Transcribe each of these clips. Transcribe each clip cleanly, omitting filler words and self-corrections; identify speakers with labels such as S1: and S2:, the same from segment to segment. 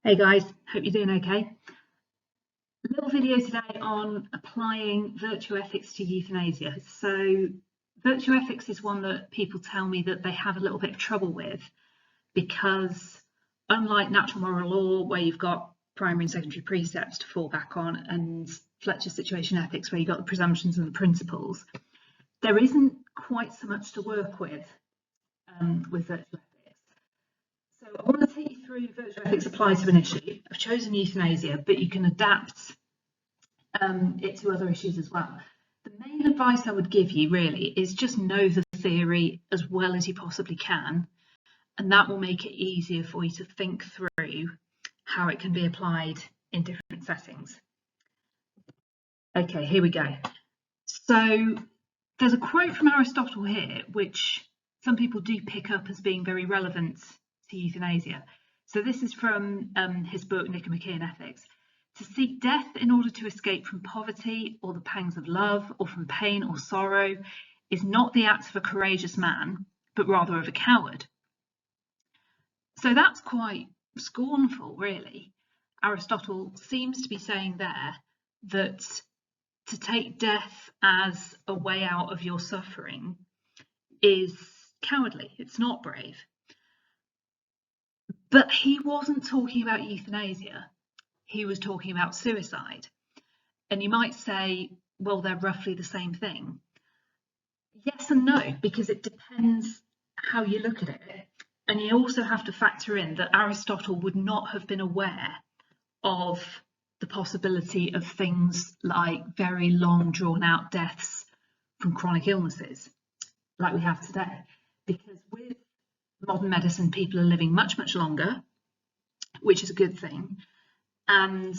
S1: Hey guys, hope you're doing okay. A little video today on applying virtue ethics to euthanasia. So virtue ethics is one that people tell me that they have a little bit of trouble with because unlike natural moral law, where you've got primary and secondary precepts to fall back on, and Fletcher's situation ethics, where you've got the presumptions and the principles, there isn't quite so much to work with virtue ethics. So I want to take you through virtue ethics applied to an issue. I've chosen euthanasia, but you can adapt it to other issues as well. The main advice I would give you really is just know the theory as well as you possibly can, and that will make it easier for you to think through how it can be applied in different settings. Okay, here we go. So there's a quote from Aristotle here, which some people do pick up as being very relevant to euthanasia. So this is from his book, Nicomachean Ethics. To seek death in order to escape from poverty or the pangs of love or from pain or sorrow is not the act of a courageous man, but rather of a coward. So that's quite scornful, really. Aristotle seems to be saying there that to take death as a way out of your suffering is cowardly. It's not brave. But he wasn't talking about euthanasia. He was talking about suicide. And you might say, well, they're roughly the same thing. Yes and no, because it depends how you look at it. And you also have to factor in that Aristotle would not have been aware of the possibility of things like very long drawn out deaths from chronic illnesses like we have today. Because with modern medicine, people are living much, much longer, which is a good thing. And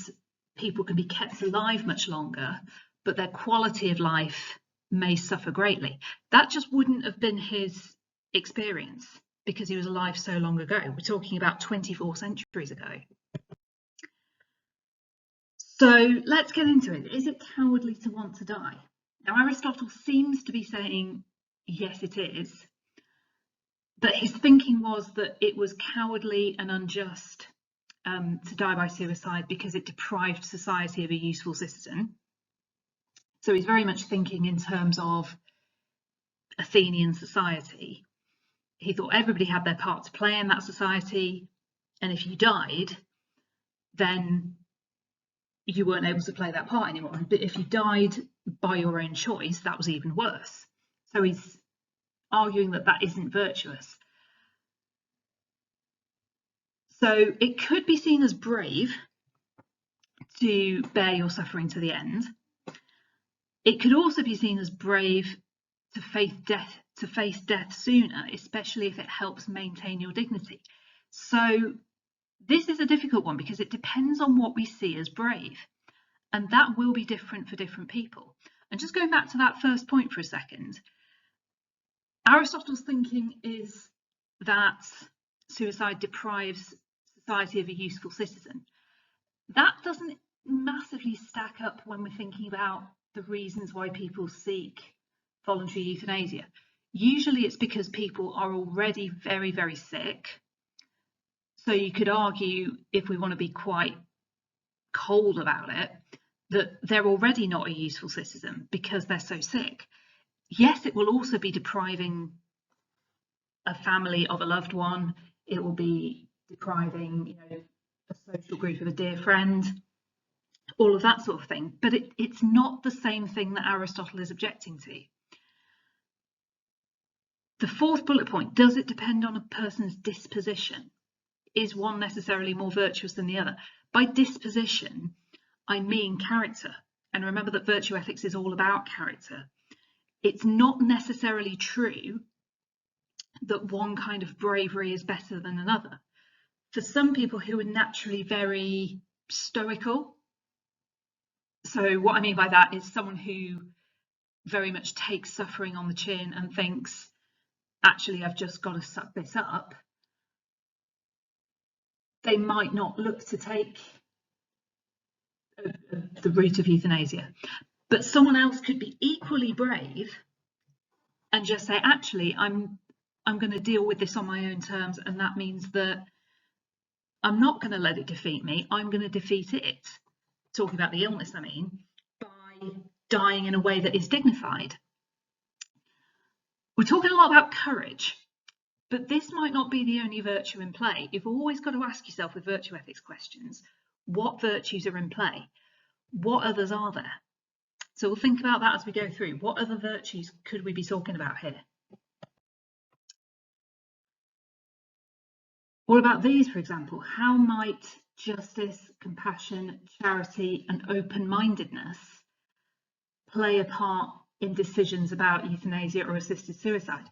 S1: people can be kept alive much longer, but their quality of life may suffer greatly. That just wouldn't have been his experience because he was alive so long ago. We're talking about 24 centuries ago. So let's get into it. Is it cowardly to want to die? Now, Aristotle seems to be saying, yes, it is. But his thinking was that it was cowardly and unjust to die by suicide because it deprived society of a useful citizen. So he's very much thinking in terms of Athenian society. He thought everybody had their part to play in that society, and if you died, then you weren't able to play that part anymore. But if you died by your own choice, that was even worse. So he's arguing that that isn't virtuous. So it could be seen as brave to bear your suffering to the end. It could also be seen as brave to face death sooner, especially if it helps maintain your dignity. So this is a difficult one because it depends on what we see as brave, and that will be different for different people. And just going back to that first point for a second, Aristotle's thinking is that suicide deprives society of a useful citizen. That doesn't massively stack up when we're thinking about the reasons why people seek voluntary euthanasia. Usually it's because people are already very, very sick. So you could argue, if we want to be quite cold about it, that they're already not a useful citizen because they're so sick. Yes, it will also be depriving a family of a loved one. It will be depriving, a social group of a dear friend, all of that sort of thing. But it's not the same thing that Aristotle is objecting to. The fourth bullet point, does it depend on a person's disposition? Is one necessarily more virtuous than the other? By disposition, I mean character. And remember that virtue ethics is all about character. It's not necessarily true that one kind of bravery is better than another. For some people who are naturally very stoical, so what I mean by that is someone who very much takes suffering on the chin and thinks, actually, I've just got to suck this up, they might not look to take the route of euthanasia. But someone else could be equally brave and just say, actually, I'm going to deal with this on my own terms, and that means that I'm not going to let it defeat me. I'm going to defeat it. Talking about the illness, I mean, by dying in a way that is dignified. We're talking a lot about courage, but this might not be the only virtue in play. You've always got to ask yourself with virtue ethics questions, what virtues are in play? What others are there? So we'll think about that as we go through. What other virtues could we be talking about here? What about these, for example? How might justice, compassion, charity, and open-mindedness play a part in decisions about euthanasia or assisted suicide?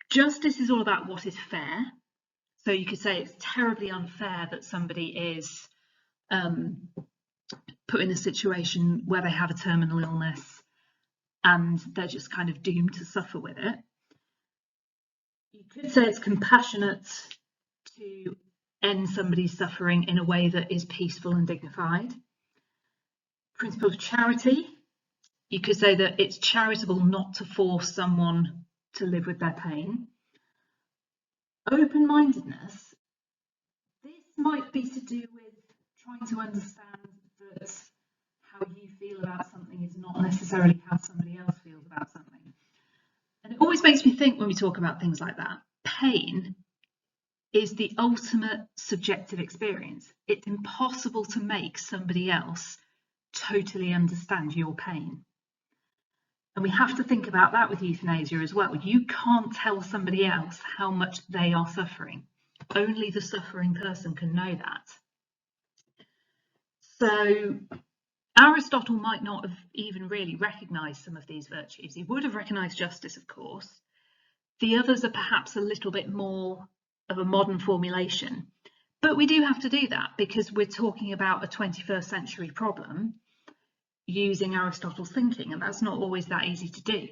S1: Justice is all about what is fair. So you could say it's terribly unfair that somebody is put in a situation where they have a terminal illness and they're just kind of doomed to suffer with it. You could say it's compassionate to end somebody's suffering in a way that is peaceful and dignified. Principle of charity, you could say that it's charitable not to force someone to live with their pain. Open-mindedness, this might be to do with trying to understand that how you feel about something is not necessarily how somebody else feels about something. And it always makes me think when we talk about things like that, pain is the ultimate subjective experience. It's impossible to make somebody else totally understand your pain. And we have to think about that with euthanasia as well. You can't tell somebody else how much they are suffering. Only the suffering person can know that. So Aristotle might not have even really recognised some of these virtues. He would have recognised justice, of course. The others are perhaps a little bit more of a modern formulation. But we do have to do that because we're talking about a 21st century problem using Aristotle's thinking, and that's not always that easy to do.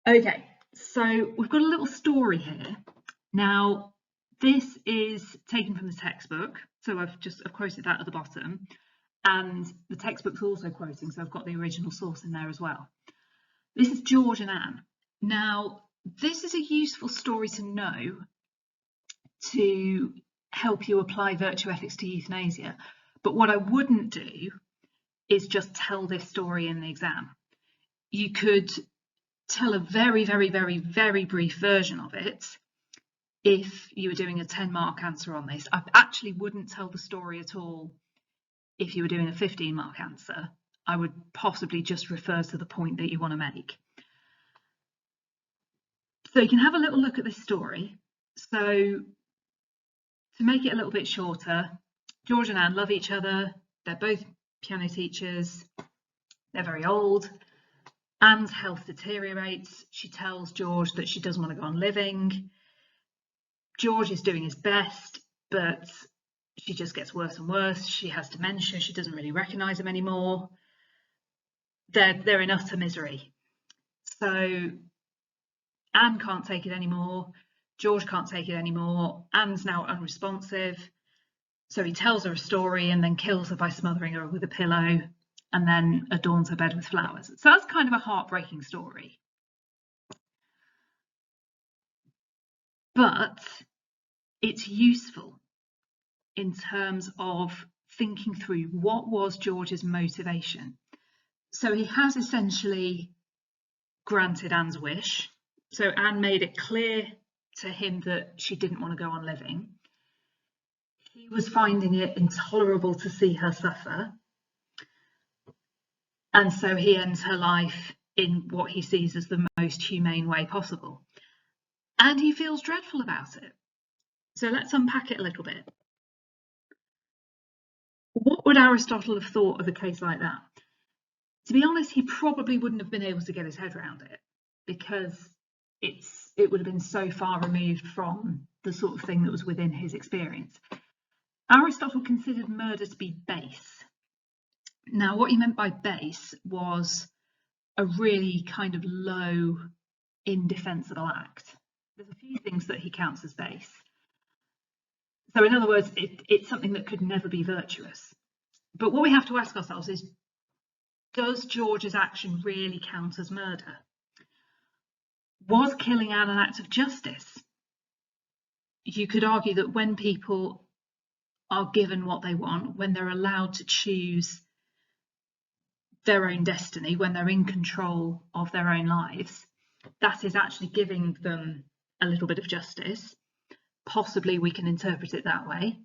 S1: Okay, so we've got a little story here. Now, this is taken from the textbook, so I've quoted that at the bottom, and the textbook's also quoting, so I've got the original source in there as well. This is George and Anne. Now, this is a useful story to know to help you apply virtue ethics to euthanasia, but what I wouldn't do is just tell this story in the exam. You could tell a very, very, very, very brief version of it if you were doing a 10-mark answer on this. I actually wouldn't tell the story at all if you were doing a 15-mark answer. I would possibly just refer to the point that you want to make. So you can have a little look at this story. So to make it a little bit shorter, George and Anne love each other. They're both piano teachers. They're very old. Anne's health deteriorates. She tells George that she doesn't want to go on living. George is doing his best, but she just gets worse and worse. She has dementia. She doesn't really recognise him anymore. They're in utter misery. So Anne can't take it anymore. George can't take it anymore. Anne's now unresponsive. So he tells her a story and then kills her by smothering her with a pillow and then adorns her bed with flowers. So that's kind of a heartbreaking story. But it's useful in terms of thinking through what was George's motivation. So he has essentially granted Anne's wish. So Anne made it clear to him that she didn't want to go on living. He was finding it intolerable to see her suffer. And so he ends her life in what he sees as the most humane way possible. And he feels dreadful about it. So let's unpack it a little bit. What would Aristotle have thought of a case like that? To be honest, he probably wouldn't have been able to get his head around it because it would have been so far removed from the sort of thing that was within his experience. Aristotle considered murder to be base. Now, what he meant by base was a really kind of low, indefensible act. There's a few things that he counts as base. So in other words, it's something that could never be virtuous. But what we have to ask ourselves is, does George's action really count as murder? Was killing Anne an act of justice? you could argue that when people are given what they want, when they're allowed to choose their own destiny, when they're in control of their own lives, that is actually giving them a little bit of justice. Possibly we can interpret it that way.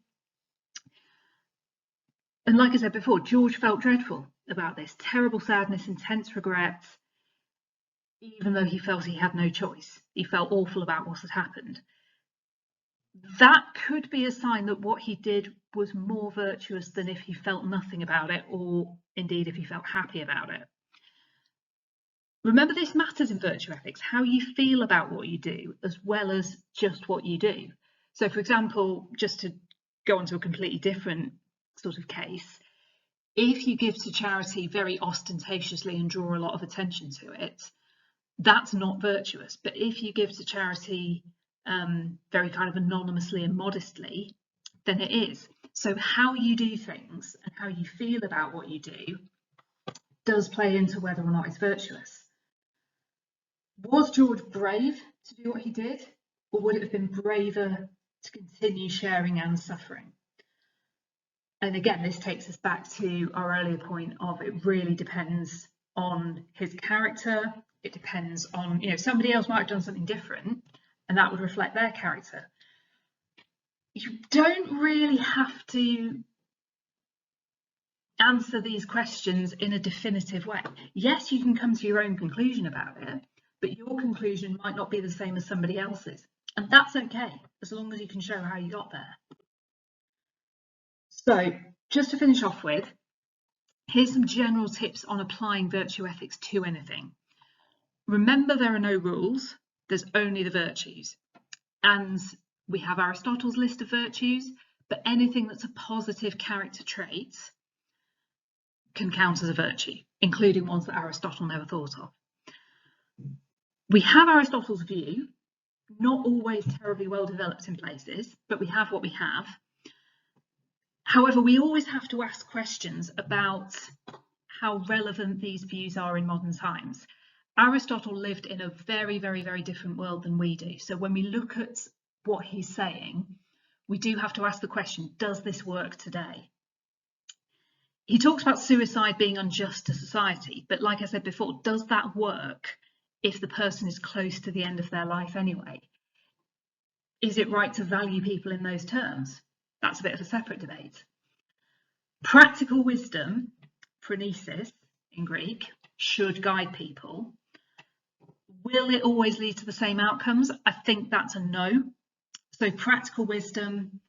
S1: And like I said before, George felt dreadful about this, terrible sadness, intense regret, even though he felt he had no choice. He felt awful about what had happened. That could be a sign that what he did was more virtuous than if he felt nothing about it, or indeed if he felt happy about it. Remember, this matters in virtue ethics, how you feel about what you do, as well as just what you do. So, for example, just to go on to a completely different sort of case, if you give to charity very ostentatiously and draw a lot of attention to it, that's not virtuous. But if you give to charity very kind of anonymously and modestly, then it is. So how you do things and how you feel about what you do does play into whether or not it's virtuous. Was George brave to do what he did, or would it have been braver to continue sharing Anne's suffering? And again, this takes us back to our earlier point of it really depends on his character. It depends on, somebody else might have done something different and that would reflect their character. You don't really have to answer these questions in a definitive way. Yes, you can come to your own conclusion about it, but your conclusion might not be the same as somebody else's. And that's okay, as long as you can show how you got there. So just to finish off with, here's some general tips on applying virtue ethics to anything. Remember, there are no rules, there's only the virtues. And we have Aristotle's list of virtues, but anything that's a positive character trait can count as a virtue, including ones that Aristotle never thought of. We have Aristotle's view, not always terribly well developed in places, but we have what we have. However, we always have to ask questions about how relevant these views are in modern times. Aristotle lived in a very, very, very different world than we do. So when we look at what he's saying, we do have to ask the question, does this work today? He talks about suicide being unjust to society, but like I said before, does that work if the person is close to the end of their life anyway? Is it right to value people in those terms? That's a bit of a separate debate. Practical wisdom, phronesis in Greek, should guide people. Will it always lead to the same outcomes? I think that's a no. So practical wisdom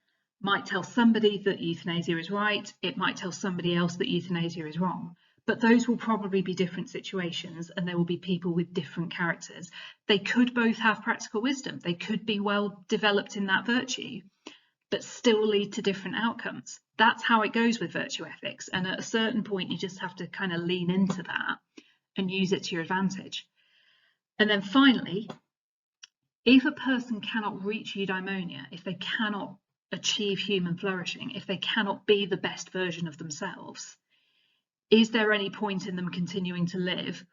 S1: might tell somebody that euthanasia is right, it might tell somebody else that euthanasia is wrong, but those will probably be different situations and there will be people with different characters. They could both have practical wisdom, they could be well developed in that virtue, but still lead to different outcomes. That's how it goes with virtue ethics, and at a certain point you just have to kind of lean into that and use it to your advantage. And then finally, if a person cannot reach eudaimonia, if they cannot achieve human flourishing, if they cannot be the best version of themselves, is there any point in them continuing to live,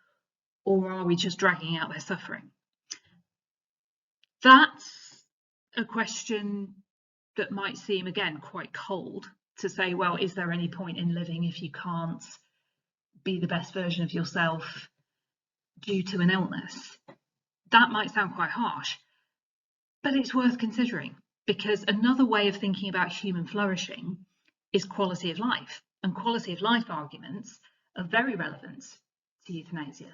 S1: or are we just dragging out their suffering? That's a question that might seem, again, quite cold to say, well, is there any point in living if you can't be the best version of yourself due to an illness? That might sound quite harsh, but it's worth considering, because another way of thinking about human flourishing is quality of life, and quality of life arguments are very relevant to euthanasia.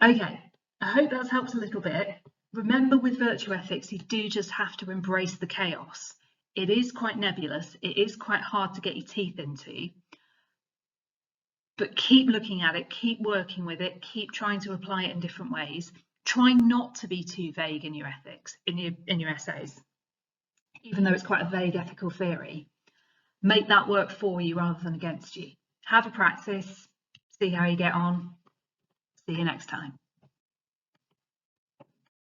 S1: Okay, I hope that's helped a little bit. Remember, with virtue ethics, you do just have to embrace the chaos. It is quite nebulous, it is quite hard to get your teeth into, but keep looking at it, keep working with it, keep trying to apply it in different ways. Try not to be too vague in your ethics, in your essays, even though it's quite a vague ethical theory. Make that work for you rather than against you. Have a practice, see how you get on. See you next time.